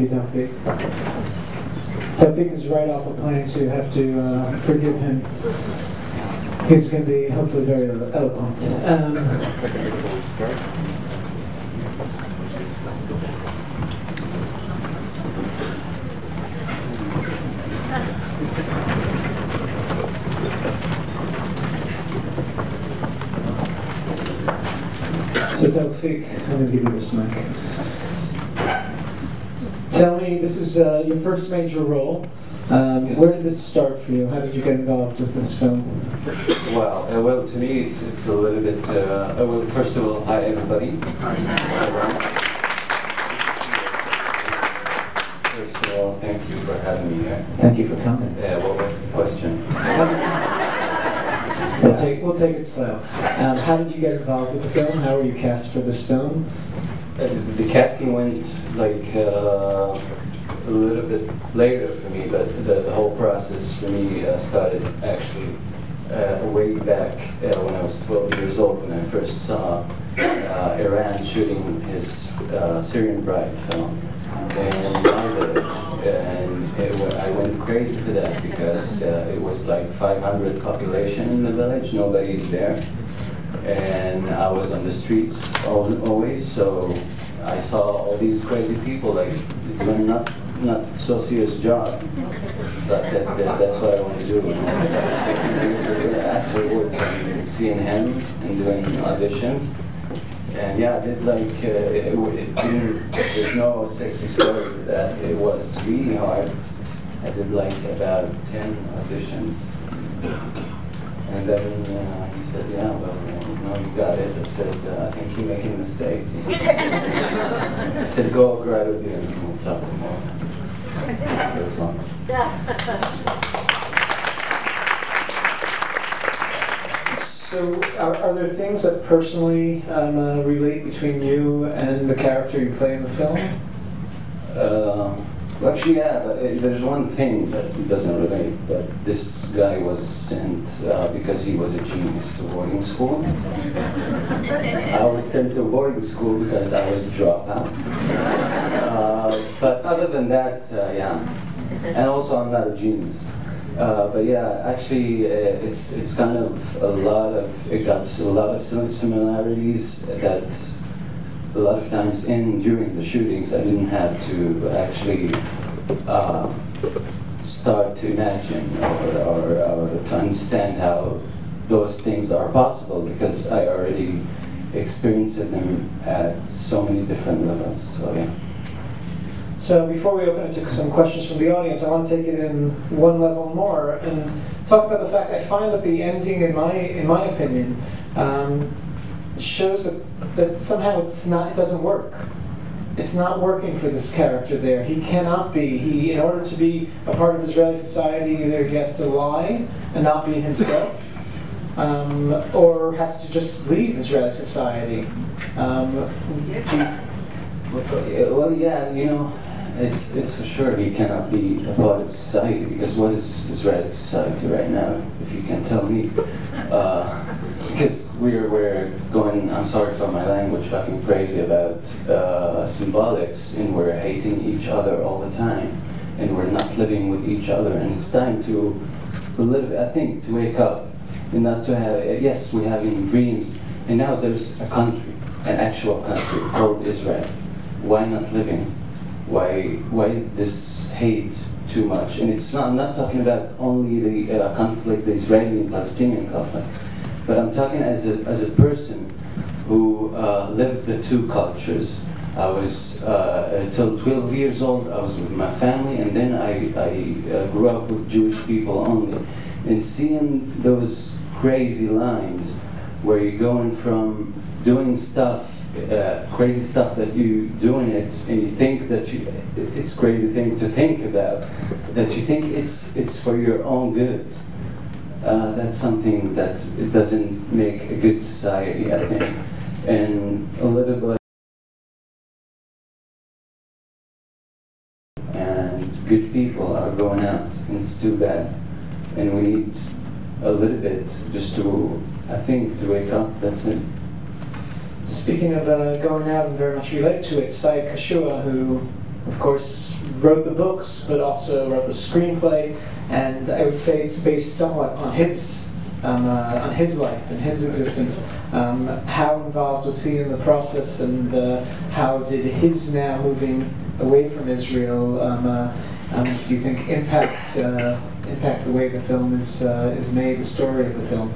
Thank you, Tawfeek. Tawfeek is right off a plane, so you have to forgive him. He's going to be hopefully very eloquent. So Tawfeek, I'm going to give you this mic. Tell me, this is your first major role. Yes. Where did this start for you? How did you get involved with this film? Well, to me, it's a little bit. Well, first of all, hi everybody. First of all, thank you for having me here. Thank you for coming. What was the question? We'll take it slow. How did you get involved with the film? How were you cast for this film? The casting went like a little bit later for me, but the whole process for me started actually way back when I was 12 years old, when I first saw Iran shooting his Syrian Bride film in my village, and I went crazy for that because it was like 500 population in the village, nobody's there. And I was on the streets always, so I saw all these crazy people like doing not so serious job. So I said that's what I want to do. And I started 15 years ago afterwards, and seeing him and doing auditions. And yeah, I did like it didn't. There's no sexy story to that. It was really hard. I did like about 10 auditions. And then he said, yeah, well, no, you got it. I said, I think you're making a mistake. I said, go grab a beer and we'll talk tomorrow. It was long. So, are there things that personally relate between you and the character you play in the film? Well, actually, yeah, but there's one thing that doesn't relate, but this guy was sent because he was a genius to boarding school. I was sent to boarding school because I was a dropout. But other than that, yeah. And also, I'm not a genius. But yeah, actually, it's kind of it got a lot of similarities that a lot of times during the shootings, I didn't have to actually start to imagine or to understand how those things are possible, because I already experienced them at so many different levels. So yeah. So before we open it to some questions from the audience, I want to take it in one level more and talk about the fact I find that the ending, in my opinion, shows that somehow it doesn't work. It's not working for this character there. He cannot be. In order to be a part of Israeli society, either he has to lie and not be himself, or has to just leave Israeli society. Well, yeah, you know, it's for sure he cannot be a part of society, because what is Israeli society right now, if you can tell me? Because we're going, I'm sorry for my language, fucking crazy about symbolics, and we're hating each other all the time, and we're not living with each other, and it's time to live, I think, to wake up, and not to have, yes, we're having dreams, and now there's a country, an actual country called Israel. Why not living? Why this hate too much? And it's not, I'm not talking about only the conflict, the Israeli and Palestinian conflict, but I'm talking as a person who lived the two cultures. I was till 12 years old. I was with my family, and then I grew up with Jewish people only, and seeing those crazy lines where you're going from doing stuff. Crazy stuff that you doing it, and you think that it's crazy thing to think about, that you think it's for your own good. That's something that it doesn't make a good society, I think. And a little bit, and good people are going out, and it's too bad. And we need a little bit just to, I think, to wake up. That's it. Speaking of going out and very much related to it, Saeed Kashua, who of course, wrote the books, but also wrote the screenplay, and I would say it's based somewhat on his life and his existence. How involved was he in the process, and how did his now moving away from Israel, do you think impact the way the film is made, the story of the film?